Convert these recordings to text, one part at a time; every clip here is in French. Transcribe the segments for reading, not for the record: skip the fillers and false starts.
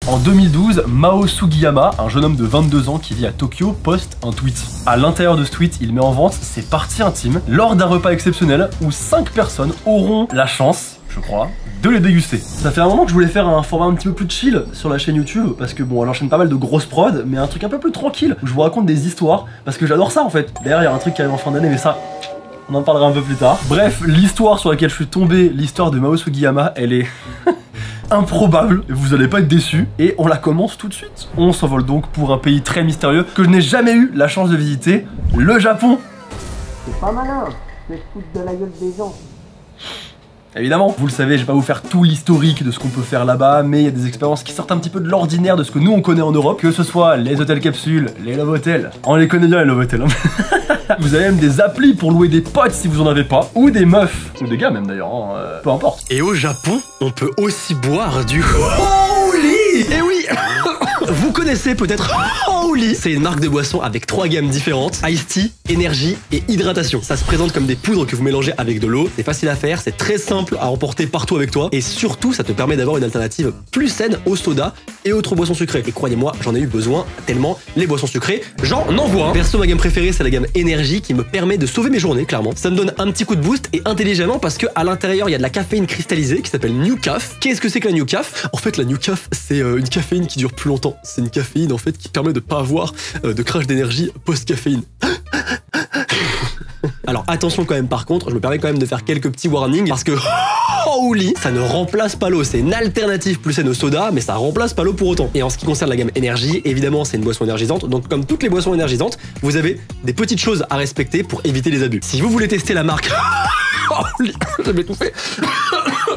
En 2012, Mao Sugiyama, un jeune homme de 22 ans qui vit à Tokyo, poste un tweet. À l'intérieur de ce tweet, il met en vente ses parties intimes lors d'un repas exceptionnel où 5 personnes auront la chance, je crois, de les déguster. Ça fait un moment que je voulais faire un format un petit peu plus chill sur la chaîne YouTube, parce que bon, elle enchaîne pas mal de grosses prods, mais un truc un peu plus tranquille, où je vous raconte des histoires, parce que j'adore ça en fait. D'ailleurs, il y a un truc qui arrive en fin d'année, mais ça, on en parlera un peu plus tard. Bref, l'histoire sur laquelle je suis tombé, l'histoire de Mao Sugiyama, elle est improbable, vous allez pas être déçus, et on la commence tout de suite. On s'envole donc pour un pays très mystérieux que je n'ai jamais eu la chance de visiter, le Japon. C'est pas malin, je vais te foutre de la gueule des gens. Évidemment, vous le savez, je vais pas vous faire tout l'historique de ce qu'on peut faire là-bas, mais il y a des expériences qui sortent un petit peu de l'ordinaire de ce que nous on connaît en Europe, que ce soit les hôtels capsules, les love hotels. On les connaît bien les love hotels. Hein. Vous avez même des applis pour louer des potes si vous en avez pas, ou des meufs, ou des gars même d'ailleurs, hein, peu importe. Et au Japon, on peut aussi boire du Holy. Eh oui. Vous connaissez peut-être Holy. C'est une marque de boisson avec 3 gammes différentes: Ice Tea, énergie et hydratation. Ça se présente comme des poudres que vous mélangez avec de l'eau. C'est facile à faire, c'est très simple à emporter partout avec toi. Et surtout, ça te permet d'avoir une alternative plus saine au soda et autres boissons sucrées. Et croyez-moi, j'en ai eu besoin tellement les boissons sucrées, j'en envoie. Perso, ma gamme préférée, c'est la gamme énergie qui me permet de sauver mes journées, clairement. Ça me donne un petit coup de boost et intelligemment parce que à l'intérieur, il y a de la caféine cristallisée qui s'appelle New Caf. Qu'est-ce que c'est que la New Caf? En fait, la New Caf, c'est une caféine qui dure plus longtemps. C'est une caféine en fait qui permet de pas avoir de crash d'énergie post-caféine. Alors attention quand même, par contre, je me permets quand même de faire quelques petits warnings parce que Holy, ça ne remplace pas l'eau. C'est une alternative plus saine au soda, mais ça remplace pas l'eau pour autant. Et en ce qui concerne la gamme énergie, évidemment, c'est une boisson énergisante. Donc comme toutes les boissons énergisantes, vous avez des petites choses à respecter pour éviter les abus. Si vous voulez tester la marque Holy, je vais étouffer.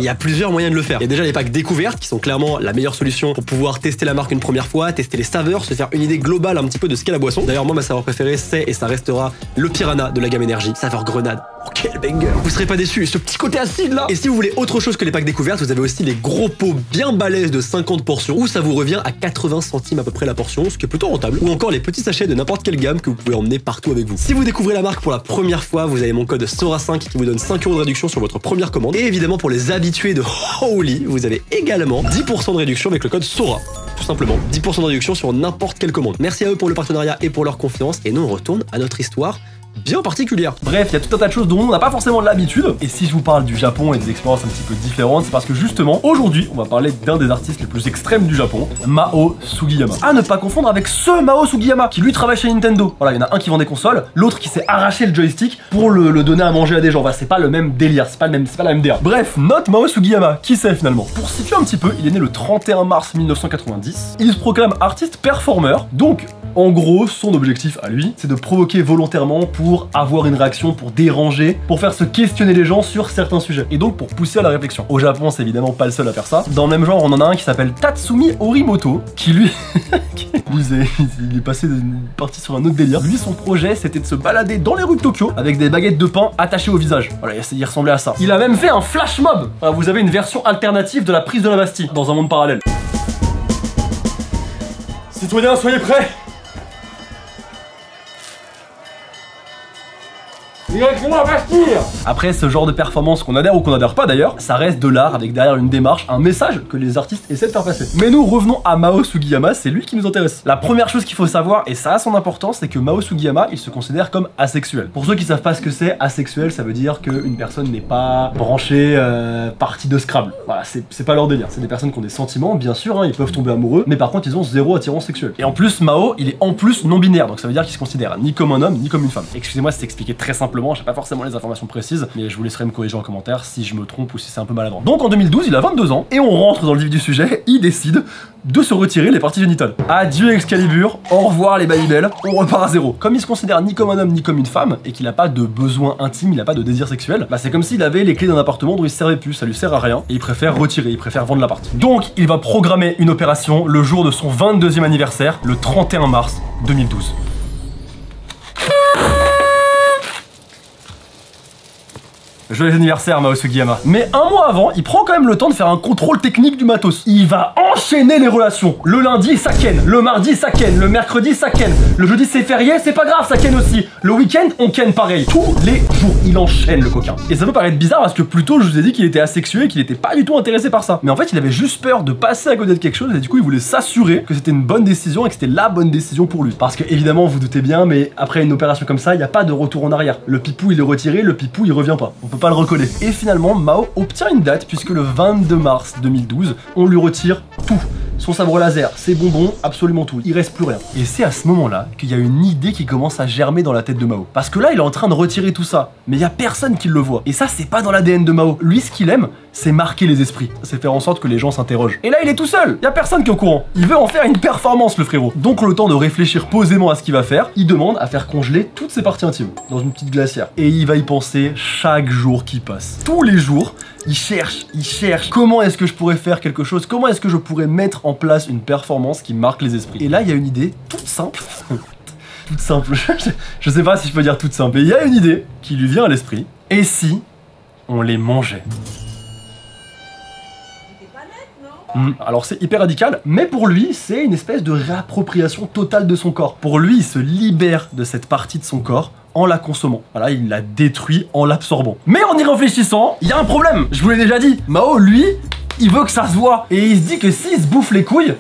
Il y a plusieurs moyens de le faire. Il y a déjà les packs découvertes qui sont clairement la meilleure solution pour pouvoir tester la marque une première fois, tester les saveurs, se faire une idée globale un petit peu de ce qu'est la boisson. D'ailleurs, moi, ma saveur préférée, c'est et ça restera le Piranha de la gamme énergie. Saveur grenade. Oh, quel banger. Vous serez pas déçus. Ce petit côté acide là. Et si vous voulez autre chose que les packs découvertes, vous avez aussi les gros pots bien balèzes de 50 portions où ça vous revient à 80 centimes à peu près la portion, ce qui est plutôt rentable. Ou encore les petits sachets de n'importe quelle gamme que vous pouvez emmener partout avec vous. Si vous découvrez la marque pour la première fois, vous avez mon code SORA5 qui vous donne 5 € de réduction sur votre première commande. Et évidemment, pour les habitués de Holy, vous avez également 10% de réduction avec le code SORA. Tout simplement, 10% de réduction sur n'importe quelle commande. Merci à eux pour le partenariat et pour leur confiance. Et nous, on retourne à notre histoire bien particulière. Bref, il y a tout un tas de choses dont on n'a pas forcément l'habitude. Et si je vous parle du Japon et des expériences un petit peu différentes, c'est parce que justement, aujourd'hui, on va parler d'un des artistes les plus extrêmes du Japon, Mao Sugiyama. À ne pas confondre avec ce Mao Sugiyama qui lui travaille chez Nintendo. Voilà, il y en a un qui vend des consoles, l'autre qui s'est arraché le joystick pour le donner à manger à des gens. Voilà, c'est pas le même délire, c'est pas la même DA. Bref, notre Mao Sugiyama, qui c'est finalement? Pour situer un petit peu, il est né le 31 mars 1990. Il se proclame artiste performeur, donc en gros, son objectif à lui, c'est de provoquer volontairement pour avoir une réaction, pour déranger, pour faire se questionner les gens sur certains sujets, et donc pour pousser à la réflexion. Au Japon, c'est évidemment pas le seul à faire ça. Dans le même genre, on en a un qui s'appelle Tatsumi Orimoto, qui lui... il est passé d'une partie sur un autre délire. Lui, son projet, c'était de se balader dans les rues de Tokyo avec des baguettes de pain attachées au visage. Voilà, il ressemblait à ça. Il a même fait un flash mob. Voilà, vous avez une version alternative de la prise de la Bastille, dans un monde parallèle. Citoyens, soyez prêts! Après, ce genre de performance qu'on adhère ou qu'on adhère pas d'ailleurs, ça reste de l'art avec derrière une démarche, un message que les artistes essaient de faire passer. Mais nous revenons à Mao Sugiyama, c'est lui qui nous intéresse. La première chose qu'il faut savoir, et ça a son importance, c'est que Mao Sugiyama, il se considère comme asexuel. Pour ceux qui savent pas ce que c'est, asexuel, ça veut dire qu'une personne n'est pas branchée partie de Scrabble. Voilà, c'est pas leur délire. C'est des personnes qui ont des sentiments, bien sûr, hein, ils peuvent tomber amoureux, mais par contre ils ont zéro attirance sexuelle. Et en plus, Mao, il est en plus non-binaire, donc ça veut dire qu'il se considère ni comme un homme, ni comme une femme. Excusez-moi, c'est expliqué très simplement. J'ai pas forcément les informations précises, mais je vous laisserai me corriger en commentaire si je me trompe ou si c'est un peu maladroit. Donc en 2012, il a 22 ans, et on rentre dans le vif du sujet, il décide de se retirer les parties génitales. Adieu Excalibur, au revoir les Babybel, on repart à zéro. Comme il se considère ni comme un homme ni comme une femme, et qu'il a pas de besoin intime, il a pas de désir sexuel, bah c'est comme s'il avait les clés d'un appartement dont il se servait plus, ça lui sert à rien, et il préfère retirer, il préfère vendre l'appart. Donc il va programmer une opération le jour de son 22e anniversaire, le 31 mars 2012. Joyeux anniversaire Mao Sugiyama. Mais un mois avant, il prend quand même le temps de faire un contrôle technique du matos. Il va enchaîner les relations. Le lundi, ça ken. Le mardi, ça ken. Le mercredi, ça ken. Le jeudi, c'est férié, c'est pas grave, ça ken aussi. Le week-end, on ken pareil. Tous les jours, il enchaîne le coquin. Et ça peut paraître bizarre parce que plus tôt, je vous ai dit qu'il était asexué et qu'il était pas du tout intéressé par ça. Mais en fait, il avait juste peur de passer à côté de quelque chose et du coup, il voulait s'assurer que c'était une bonne décision et que c'était la bonne décision pour lui. Parce que évidemment, vous doutez bien, mais après une opération comme ça, il n'y a pas de retour en arrière. Le pipou, il est retiré, le pipou, il revient pas. On peut pas le recoller. Et finalement, Mao obtient une date puisque le 22 mars 2012, on lui retire tout. Son sabre laser, ses bonbons, absolument tout. Il reste plus rien. Et c'est à ce moment-là qu'il y a une idée qui commence à germer dans la tête de Mao. Parce que là, il est en train de retirer tout ça. Mais il y a personne qui le voit. Et ça, c'est pas dans l'ADN de Mao. Lui, ce qu'il aime, c'est marquer les esprits. C'est faire en sorte que les gens s'interrogent. Et là, il est tout seul. Il y a personne qui est au courant. Il veut en faire une performance, le frérot. Donc, le temps de réfléchir posément à ce qu'il va faire, il demande à faire congeler toutes ses parties intimes dans une petite glacière. Et il va y penser chaque jour qui passe. Tous les jours, il cherche. Comment est-ce que je pourrais faire quelque chose? Comment est-ce que je pourrais mettre en place une performance qui marque les esprits? Et là, il y a une idée toute simple. Toute simple. Je sais pas si je peux dire toute simple. Mais il y a une idée qui lui vient à l'esprit. Et si on les mangeait? Alors c'est hyper radical, mais pour lui, c'est une espèce de réappropriation totale de son corps. Pour lui, il se libère de cette partie de son corps en la consommant. Voilà, il la détruit en l'absorbant. Mais en y réfléchissant, il y a un problème. Je vous l'ai déjà dit. Mao, lui, il veut que ça se voit. Et il se dit que s'il se bouffe les couilles...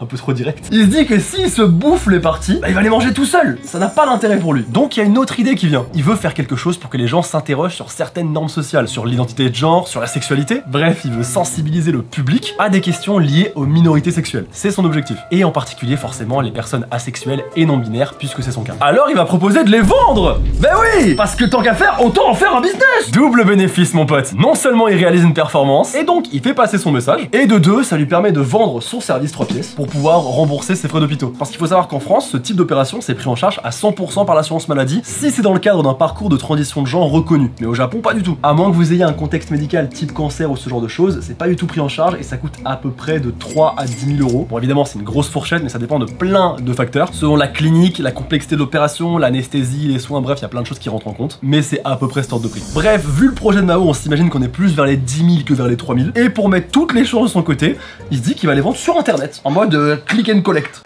un peu trop direct. Il se dit que s'il se bouffe les parties, bah, il va les manger tout seul. Ça n'a pas d'intérêt pour lui. Donc il y a une autre idée qui vient. Il veut faire quelque chose pour que les gens s'interrogent sur certaines normes sociales, sur l'identité de genre, sur la sexualité. Bref, il veut sensibiliser le public à des questions liées aux minorités sexuelles. C'est son objectif. Et en particulier, forcément, les personnes asexuelles et non binaires, puisque c'est son cas. Alors il va proposer de les vendre. Ben oui, parce que tant qu'à faire, autant en faire un business. Double bénéfice, mon pote. Non seulement il réalise une performance, et donc il fait passer son message, et de deux, ça lui permet de vendre son service 3 pièces pour pouvoir rembourser ses frais d'hôpitaux. Parce qu'il faut savoir qu'en France, ce type d'opération c'est pris en charge à 100% par l'assurance maladie si c'est dans le cadre d'un parcours de transition de genre reconnu. Mais au Japon, pas du tout. À moins que vous ayez un contexte médical type cancer ou ce genre de choses, c'est pas du tout pris en charge et ça coûte à peu près de 3 à 10 000 euros. Bon, évidemment, c'est une grosse fourchette, mais ça dépend de plein de facteurs. Selon la clinique, la complexité de l'opération, l'anesthésie, les soins, bref, il y a plein de choses qui rentrent en compte. Mais c'est à peu près cet ordre de prix. Bref, vu le projet de Mao, on s'imagine qu'on est plus vers les 10 000 que vers les 3 000. Et pour mettre toutes les chances de son côté, il se dit qu'il va les vendre sur internet, en mode click and collect.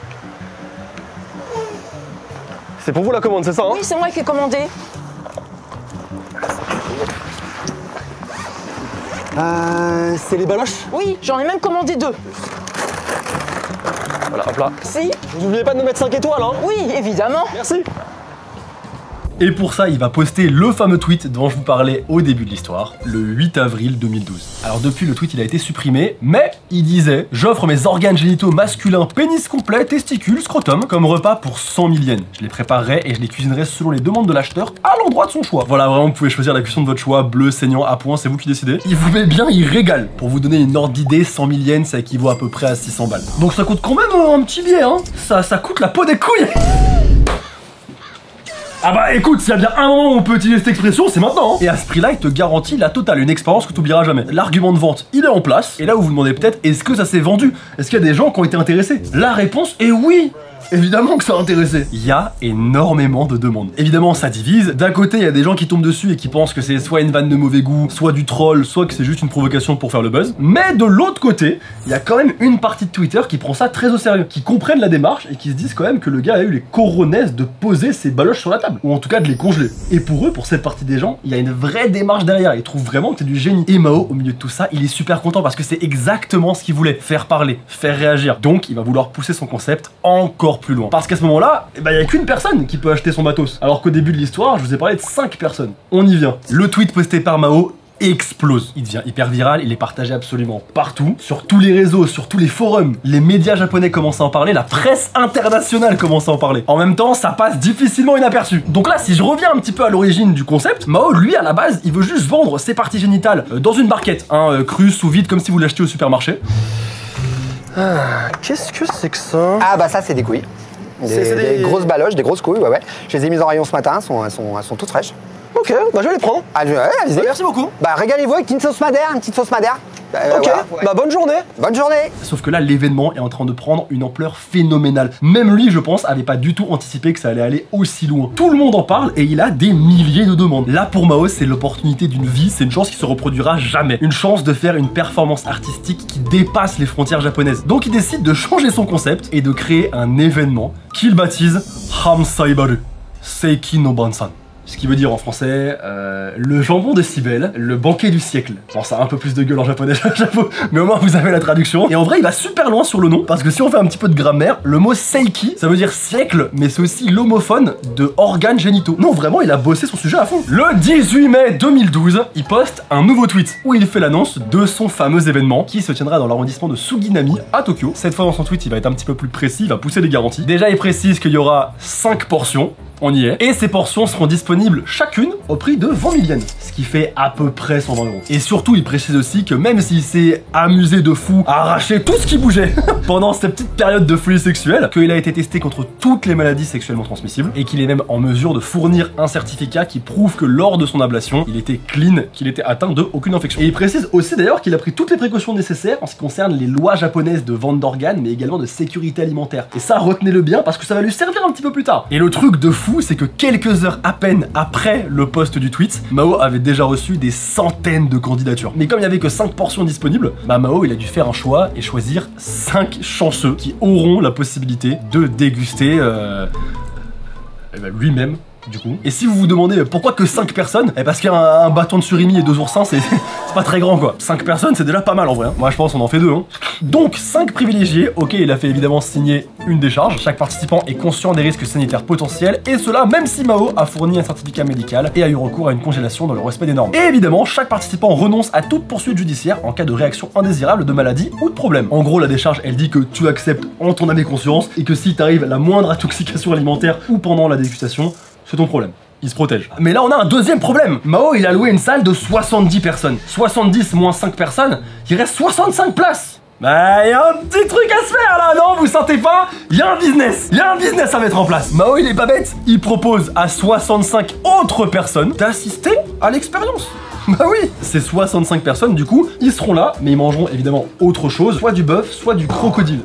C'est pour vous la commande, c'est ça hein? Oui, c'est moi qui ai commandé. C'est les baloches? Oui, j'en ai même commandé 2. Voilà, hop là. Si? Vous n'oubliez pas de nous mettre 5 étoiles, hein? Oui, évidemment. Merci. Et pour ça, il va poster le fameux tweet dont je vous parlais au début de l'histoire, le 8 avril 2012. Alors depuis, le tweet il a été supprimé, mais il disait « J'offre mes organes génitaux masculins, pénis complet, testicules, scrotum, comme repas pour 100 000 yens. Je les préparerai et je les cuisinerai selon les demandes de l'acheteur à l'endroit de son choix. » Voilà, vraiment, vous pouvez choisir la cuisson de votre choix, bleu, saignant, à point, c'est vous qui décidez. Il vous met bien, il régale. Pour vous donner une ordre d'idée, 100 000 yens, ça équivaut à peu près à 600 balles. Donc ça coûte quand même un petit billet, hein. Ça coûte la peau des couilles. Ah bah écoute, s'il y a bien un moment où on peut utiliser cette expression, c'est maintenant hein. Et à ce prix-là, il te garantit la totale, une expérience que tu oublieras jamais. L'argument de vente, il est en place. Et là, vous vous demandez peut-être, est-ce que ça s'est vendu? Est-ce qu'il y a des gens qui ont été intéressés? La réponse est oui. Évidemment que ça a intéressé. Il y a énormément de demandes. Évidemment, ça divise. D'un côté, il y a des gens qui tombent dessus et qui pensent que c'est soit une vanne de mauvais goût, soit du troll, soit que c'est juste une provocation pour faire le buzz. Mais de l'autre côté, il y a quand même une partie de Twitter qui prend ça très au sérieux, qui comprennent la démarche et qui se disent quand même que le gars a eu les coronets de poser ses baloches sur la table, ou en tout cas de les congeler. Et pour eux, pour cette partie des gens, il y a une vraie démarche derrière. Ils trouvent vraiment que c'est du génie. Et Mao, au milieu de tout ça, il est super content parce que c'est exactement ce qu'il voulait, faire parler, faire réagir. Donc, il va vouloir pousser son concept encore plus loin. Parce qu'à ce moment-là, il n'y a qu'une personne qui peut acheter son matos. Alors qu'au début de l'histoire, je vous ai parlé de 5 personnes. On y vient. Le tweet posté par Mao explose. Il devient hyper viral, il est partagé absolument partout, sur tous les réseaux, sur tous les forums. Les médias japonais commencent à en parler, la presse internationale commence à en parler. En même temps, ça passe difficilement inaperçu. Donc là, si je reviens un petit peu à l'origine du concept, Mao, lui, à la base, il veut juste vendre ses parties génitales dans une barquette, hein, crue, sous vide, comme si vous l'achetiez au supermarché. Ah, qu'est-ce que c'est que ça? Ah bah ça, c'est des couilles. Des grosses baloches, des grosses couilles, ouais. Je les ai mises en rayon ce matin, elles sont toutes fraîches. Ok, bah je vais les prendre. Ah, allez-y. Bah, merci beaucoup. Bah régalez-vous avec une petite sauce madère, Ok, voilà, ouais. bah bonne journée. Bonne journée. Sauf que là, l'événement est en train de prendre une ampleur phénoménale. Même lui, je pense, avait pas du tout anticipé que ça allait aller aussi loin. Tout le monde en parle et il a des milliers de demandes. Là, pour Mao, c'est l'opportunité d'une vie, c'est une chance qui se reproduira jamais. Une chance de faire une performance artistique qui dépasse les frontières japonaises. Donc il décide de changer son concept et de créer un événement qu'il baptise Hamsaibaru Seiki no Bansan. Ce qui veut dire en français, le jambon de Cybèle, le banquet du siècle. Bon, ça a un peu plus de gueule en japonais, j'avoue, mais au moins vous avez la traduction. Et en vrai, il va super loin sur le nom, parce que si on fait un petit peu de grammaire, le mot Seiki, ça veut dire siècle, mais c'est aussi l'homophone de organes génitaux. Non, vraiment, il a bossé son sujet à fond. Le 18 mai 2012, il poste un nouveau tweet où il fait l'annonce de son fameux événement qui se tiendra dans l'arrondissement de Suginami à Tokyo. Cette fois, dans son tweet, il va être un petit peu plus précis, il va pousser les garanties. Déjà, il précise qu'il y aura 5 portions. On y est. Et ces portions seront disponibles chacune au prix de 20 000 yens. Ce qui fait à peu près 120 €. Et surtout, il précise aussi que même s'il s'est amusé de fou à arracher tout ce qui bougeait pendant cette petite période de folie sexuelle, qu'il a été testé contre toutes les maladies sexuellement transmissibles et qu'il est même en mesure de fournir un certificat qui prouve que lors de son ablation, il était clean, qu'il était atteint de aucune infection. Et il précise aussi d'ailleurs qu'il a pris toutes les précautions nécessaires en ce qui concerne les lois japonaises de vente d'organes, mais également de sécurité alimentaire. Et ça, retenez-le bien parce que ça va lui servir un petit peu plus tard. Et le truc de fou, c'est que quelques heures à peine après le post du tweet, Mao avait déjà reçu des centaines de candidatures. Mais comme il n'y avait que 5 portions disponibles, bah Mao il a dû faire un choix et choisir 5 chanceux qui auront la possibilité de déguster lui-même. Du coup. Et si vous vous demandez pourquoi que 5 personnes, parce qu'un bâton de surimi et 2 oursins, c'est pas très grand quoi. 5 personnes, c'est déjà pas mal en vrai. Hein. Moi je pense on en fait 2. Hein. Donc 5 privilégiés, ok, il a fait évidemment signer une décharge. Chaque participant est conscient des risques sanitaires potentiels, et cela même si Mao a fourni un certificat médical et a eu recours à une congélation dans le respect des normes. Et évidemment, chaque participant renonce à toute poursuite judiciaire en cas de réaction indésirable, de maladie ou de problème. En gros, la décharge, elle dit que tu acceptes en ton âme et conscience, et que si t'arrive la moindre intoxication alimentaire ou pendant la dégustation, c'est ton problème. Il se protège. Mais là, on a un deuxième problème. Mao, il a loué une salle de 70 personnes. 70 moins 5 personnes, il reste 65 places. Bah, y a un petit truc à se faire là, non? Vous sentez pas? Y a un business. Y a un business à mettre en place. Mao, il est pas bête. Il propose à 65 autres personnes d'assister à l'expérience. Bah oui, ces 65 personnes, du coup, ils seront là, mais ils mangeront évidemment autre chose, soit du bœuf, soit du crocodile.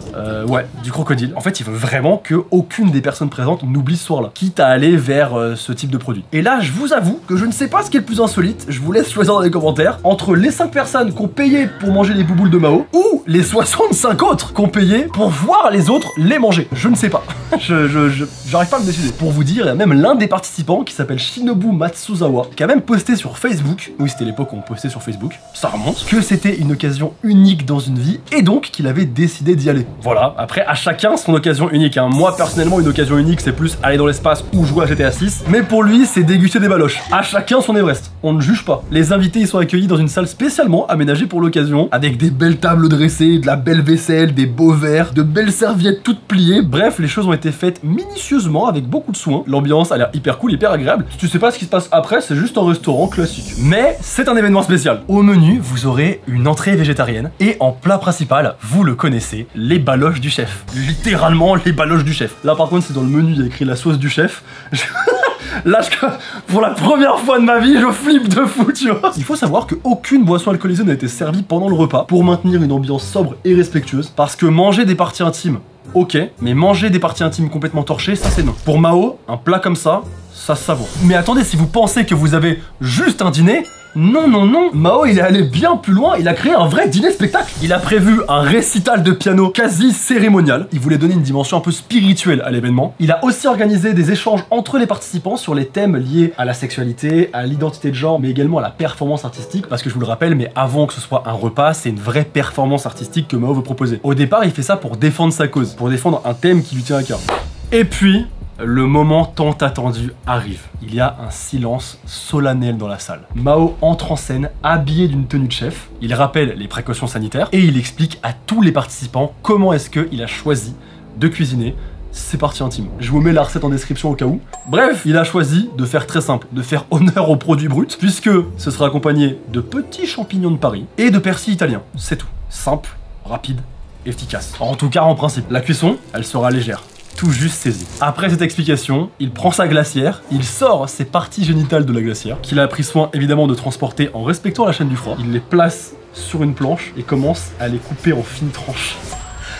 Ouais, du crocodile. En fait, il veut vraiment que aucune des personnes présentes n'oublie ce soir-là, quitte à aller vers ce type de produit. Et là, je vous avoue que je ne sais pas ce qui est le plus insolite, je vous laisse choisir dans les commentaires, entre les 5 personnes qui ont payé pour manger les bouboules de Mao, ou les 65 autres qui ont payé pour voir les autres les manger. Je ne sais pas. J'arrive pas à me décider. Pour vous dire, il y a même l'un des participants qui s'appelle Shinobu Matsuzawa, qui a même posté sur Facebook, oui, c'était l'époque où on postait sur Facebook, ça remonte, que c'était une occasion unique dans une vie et donc qu'il avait décidé d'y aller. Voilà, après à chacun son occasion unique. Hein. Moi personnellement, une occasion unique c'est plus aller dans l'espace ou jouer à GTA 6, mais pour lui c'est déguster des baloches. À chacun son Everest, on ne juge pas. Les invités ils sont accueillis dans une salle spécialement aménagée pour l'occasion, avec des belles tables dressées, de la belle vaisselle, des beaux verres, de belles serviettes toutes pliées. Bref, les choses ont été faites minutieusement avec beaucoup de soin. L'ambiance a l'air hyper cool, hyper agréable. Si tu sais pas ce qui se passe après, c'est juste un restaurant classique. Mais c'est un événement spécial. Au menu, vous aurez une entrée végétarienne et en plat principal, vous le connaissez, les baloches du chef. Littéralement les baloches du chef. Là par contre, c'est dans le menu, il y a écrit la sauce du chef. Là, pour la première fois de ma vie, je flippe de fou, tu vois. Il faut savoir qu'aucune boisson alcoolisée n'a été servie pendant le repas pour maintenir une ambiance sobre et respectueuse, parce que manger des parties intimes, ok, mais manger des parties intimes complètement torchées, ça c'est non. Pour Mao, un plat comme ça se savoure. Mais attendez, si vous pensez que vous avez juste un dîner, non, non, non, Mao il est allé bien plus loin, il a créé un vrai dîner-spectacle. Il a prévu un récital de piano quasi cérémonial, il voulait donner une dimension un peu spirituelle à l'événement. Il a aussi organisé des échanges entre les participants sur les thèmes liés à la sexualité, à l'identité de genre, mais également à la performance artistique, parce que je vous le rappelle, mais avant que ce soit un repas, c'est une vraie performance artistique que Mao veut proposer. Au départ, il fait ça pour défendre sa cause, pour défendre un thème qui lui tient à cœur. Et puis, le moment tant attendu arrive. Il y a un silence solennel dans la salle. Mao entre en scène, habillé d'une tenue de chef. Il rappelle les précautions sanitaires et il explique à tous les participants comment est-ce qu'il a choisi de cuisiner ses parties intimes. Je vous mets la recette en description au cas où. Bref, il a choisi de faire très simple, de faire honneur aux produits bruts, puisque ce sera accompagné de petits champignons de Paris et de persil italien. C'est tout. Simple, rapide, efficace. En tout cas, en principe. La cuisson, elle sera légère. tout juste saisi. Après cette explication, il prend sa glacière, il sort ses parties génitales de la glacière, qu'il a pris soin évidemment de transporter en respectant la chaîne du froid. Il les place sur une planche et commence à les couper en fines tranches.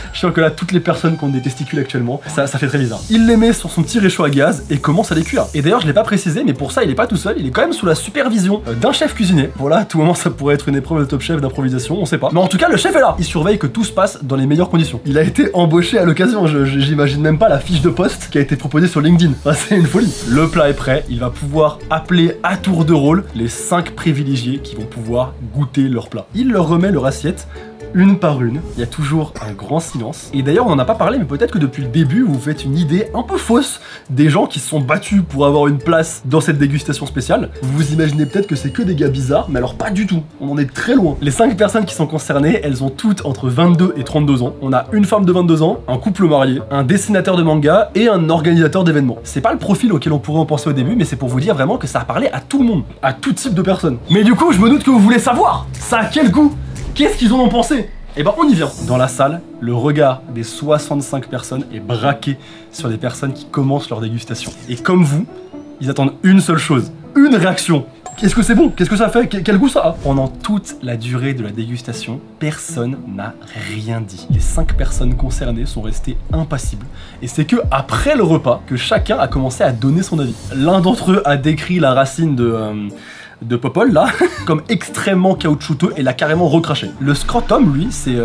Je suis sûr que là, toutes les personnes qui ont des testicules actuellement, ça fait très bizarre. Il les met sur son petit réchaud à gaz et commence à les cuire. Et d'ailleurs, je l'ai pas précisé, mais pour ça, il est pas tout seul, il est quand même sous la supervision d'un chef cuisinier. Voilà, à tout moment, ça pourrait être une épreuve de Top Chef d'improvisation, on sait pas. Mais en tout cas, le chef est là. Il surveille que tout se passe dans les meilleures conditions. Il a été embauché à l'occasion, j'imagine même pas la fiche de poste qui a été proposée sur LinkedIn. Enfin, c'est une folie. Le plat est prêt, il va pouvoir appeler à tour de rôle les 5 privilégiés qui vont pouvoir goûter leur plat. Il leur remet leur assiette une par une, il y a toujours un grand silence. Et d'ailleurs, on n'en a pas parlé, mais peut-être que depuis le début, vous faites une idée un peu fausse des gens qui se sont battus pour avoir une place dans cette dégustation spéciale. Vous vous imaginez peut-être que c'est que des gars bizarres, mais alors pas du tout, on en est très loin. Les 5 personnes qui sont concernées, elles ont toutes entre 22 et 32 ans. On a une femme de 22 ans, un couple marié, un dessinateur de manga et un organisateur d'événements. C'est pas le profil auquel on pourrait en penser au début, mais c'est pour vous dire vraiment que ça a parlé à tout le monde, à tout type de personnes. Mais du coup, je me doute que vous voulez savoir, ça a quel goût? Qu'est-ce qu'ils en ont pensé? Et ben on y vient. Dans la salle, le regard des 65 personnes est braqué sur des personnes qui commencent leur dégustation. Et comme vous, ils attendent une seule chose, une réaction. Est-ce que c'est bon? Qu'est-ce que ça fait? Quel goût ça a? Pendant toute la durée de la dégustation, personne n'a rien dit. Les 5 personnes concernées sont restées impassibles. Et c'est que après le repas que chacun a commencé à donner son avis. L'un d'entre eux a décrit la racine de Popol là comme extrêmement caoutchouteux et l'a carrément recraché. Le scrotum lui c'est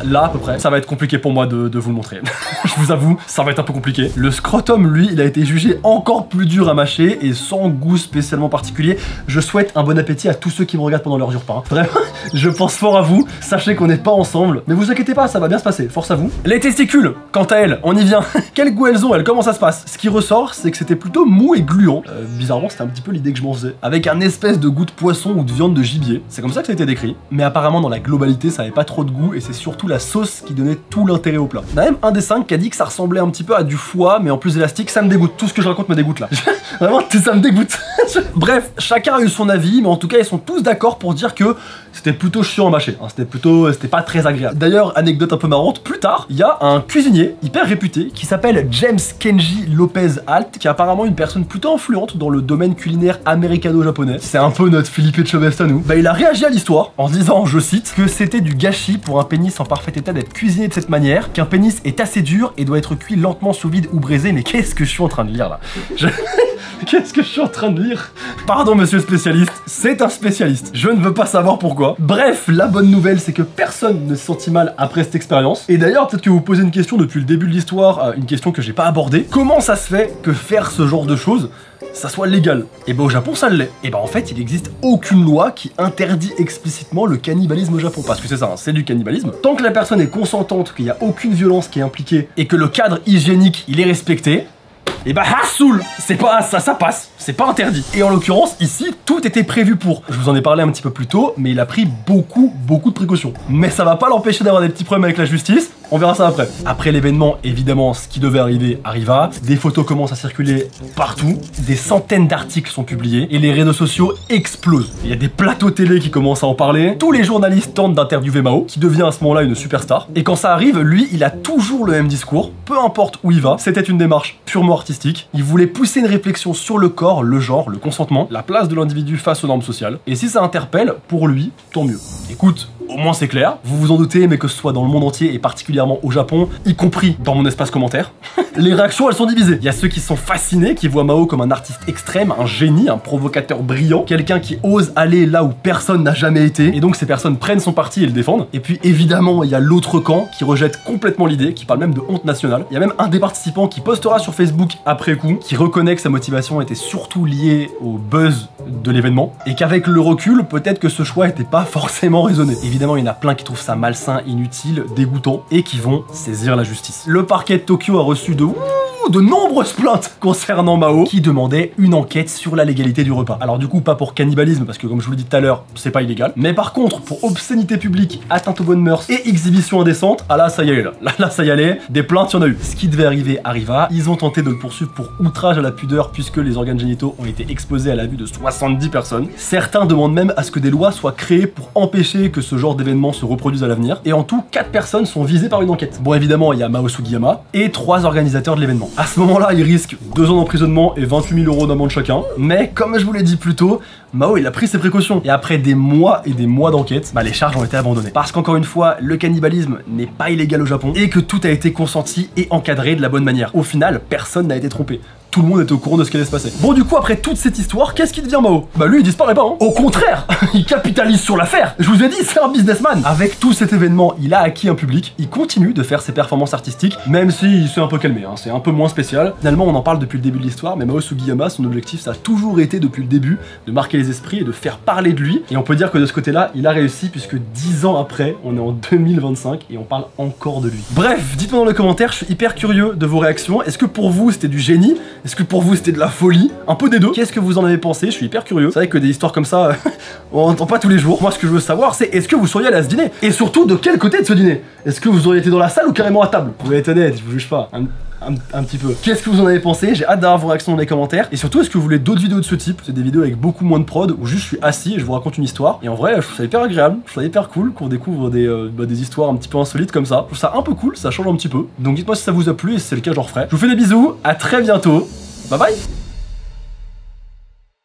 là à peu près. Ça va être compliqué pour moi de vous le montrer. Je vous avoue, ça va être un peu compliqué. Le scrotum, lui, il a été jugé encore plus dur à mâcher et sans goût spécialement particulier. Je souhaite un bon appétit à tous ceux qui me regardent pendant leur repas. Vraiment, je pense fort à vous. Sachez qu'on n'est pas ensemble. Mais vous inquiétez pas, ça va bien se passer. Force à vous. Les testicules, quant à elles, on y vient. Quel goût elles ont, elles? Comment ça se passe? Ce qui ressort, c'est que c'était plutôt mou et gluant. Bizarrement, c'était un petit peu l'idée que je m'en faisais. Avec un espèce de goût de poisson ou de viande de gibier. C'est comme ça que ça a été décrit. Mais apparemment, dans la globalité, ça avait pas trop de goût et c'est surtout la sauce qui donnait tout l'intérêt au plat. Il y en a même un des 5 qui a dit que ça ressemblait un petit peu à du foie, mais en plus élastique. Ça me dégoûte. Tout ce que je raconte me dégoûte là. Vraiment, ça me dégoûte. Bref, chacun a eu son avis, mais en tout cas, ils sont tous d'accord pour dire que c'était plutôt chiant à mâcher. Hein. C'était pas très agréable. D'ailleurs, anecdote un peu marrante, plus tard, il y a un cuisinier hyper réputé qui s'appelle James Kenji Lopez Alt, qui est apparemment une personne plutôt influente dans le domaine culinaire américano-japonais. C'est un peu notre Philippe Etchebest à nous. Bah, il a réagi à l'histoire en disant, je cite, que c'était du gâchis pour un pénis en parfait état d'être cuisiné de cette manière, qu'un pénis est assez dur et doit être cuit lentement sous vide ou braisé. Mais qu'est-ce que je suis en train de lire là? Qu'est-ce que je suis en train de lire? Pardon monsieur le spécialiste, c'est un spécialiste. Je ne veux pas savoir pourquoi. Bref, la bonne nouvelle c'est que personne ne se sentit mal après cette expérience. Et d'ailleurs, peut-être que vous posez une question depuis le début de l'histoire, une question que j'ai pas abordée. Comment ça se fait que faire ce genre de choses, ça soit légal? Et bah au Japon ça l'est. Et bah en fait il n'existe aucune loi qui interdit explicitement le cannibalisme au Japon. Parce que c'est ça, hein, c'est du cannibalisme. Tant que la personne est consentante, qu'il n'y a aucune violence qui est impliquée et que le cadre hygiénique il est respecté, et bah Hassoul, c'est pas ça passe, c'est pas interdit. Et en l'occurrence ici tout était prévu pour. Je vous en ai parlé un petit peu plus tôt, mais il a pris beaucoup de précautions. Mais ça va pas l'empêcher d'avoir des petits problèmes avec la justice. On verra ça après. Après l'événement, évidemment, ce qui devait arriver arriva. Des photos commencent à circuler partout. Des centaines d'articles sont publiés et les réseaux sociaux explosent. Il y a des plateaux télé qui commencent à en parler. Tous les journalistes tentent d'interviewer Mao, qui devient à ce moment-là une superstar. Et quand ça arrive, lui, il a toujours le même discours. Peu importe où il va, c'était une démarche purement artistique. Il voulait pousser une réflexion sur le corps, le genre, le consentement, la place de l'individu face aux normes sociales. Et si ça interpelle, pour lui, tant mieux. Écoute, au moins c'est clair, vous vous en doutez, mais que ce soit dans le monde entier et particulièrement au Japon, y compris dans mon espace commentaire, les réactions elles sont divisées. Il y a ceux qui sont fascinés, qui voient Mao comme un artiste extrême, un génie, un provocateur brillant, quelqu'un qui ose aller là où personne n'a jamais été, et donc ces personnes prennent son parti et le défendent. Et puis évidemment, il y a l'autre camp qui rejette complètement l'idée, qui parle même de honte nationale. Il y a même un des participants qui postera sur Facebook après coup, qui reconnaît que sa motivation était surtout liée au buzz de l'événement, et qu'avec le recul, peut-être que ce choix était pas forcément raisonné. Évidemment, il y en a plein qui trouvent ça malsain, inutile, dégoûtant, et qui vont saisir la justice. Le parquet de Tokyo a reçu de nombreuses plaintes concernant Mao qui demandait une enquête sur la légalité du repas. Alors du coup pas pour cannibalisme parce que comme je vous l'ai dit tout à l'heure c'est pas illégal, mais par contre pour obscénité publique, atteinte aux bonnes mœurs et exhibition indécente, ah là ça y allait là ça y allait, des plaintes il y en a eu. Ce qui devait arriver arriva, ils ont tenté de le poursuivre pour outrage à la pudeur puisque les organes génitaux ont été exposés à la vue de 70 personnes. Certains demandent même à ce que des lois soient créées pour empêcher que ce genre d'événement se reproduise à l'avenir, et en tout 4 personnes sont visées par une enquête. Bon évidemment il y a Mao Sugiyama et 3 organisateurs de l'événement. À ce moment-là ils risquent 2 ans d'emprisonnement et 28 000 € d'amende chacun, mais comme je vous l'ai dit plus tôt, Mao il a pris ses précautions et après des mois et des mois d'enquête, les charges ont été abandonnées. Parce qu'encore une fois, le cannibalisme n'est pas illégal au Japon et que tout a été consenti et encadré de la bonne manière. Au final, personne n'a été trompé. Tout le monde était au courant de ce qui allait se passer. Bon du coup après toute cette histoire, qu'est-ce qui devient Mao? Lui il disparaît pas hein. Au contraire, il capitalise sur l'affaire. Je vous ai dit, c'est un businessman. Avec tout cet événement, il a acquis un public, il continue de faire ses performances artistiques, même si s'est un peu calmé, hein. C'est un peu moins spécial. Finalement on en parle depuis le début de l'histoire, mais Mao Sugiyama, son objectif ça a toujours été depuis le début de marquer les esprits et de faire parler de lui. Et on peut dire que de ce côté-là, il a réussi puisque 10 ans après, on est en 2025 et on parle encore de lui. Bref, dites-moi dans les commentaires, je suis hyper curieux de vos réactions. Est-ce que pour vous c'était du génie? Est-ce que pour vous c'était de la folie? Un peu des deux. Qu'est-ce que vous en avez pensé? Je suis hyper curieux. C'est vrai que des histoires comme ça, on entend pas tous les jours. Moi ce que je veux savoir c'est est-ce que vous seriez allé à ce dîner? Et surtout de quel côté de ce dîner? Est-ce que vous auriez été dans la salle ou carrément à table? Vous pouvez être honnête, je vous juge pas. Un petit peu. Qu'est-ce que vous en avez pensé? J'ai hâte d'avoir vos réactions dans les commentaires. Et surtout, est-ce que vous voulez d'autres vidéos de ce type? C'est des vidéos avec beaucoup moins de prod, où juste je suis assis et je vous raconte une histoire. Et en vrai, je trouve ça hyper agréable, je trouve ça hyper cool qu'on découvre des histoires un petit peu insolites comme ça. Je trouve ça un peu cool, ça change un petit peu. Donc dites-moi si ça vous a plu et si c'est le cas, j'en referai. Je vous fais des bisous, à très bientôt. Bye bye.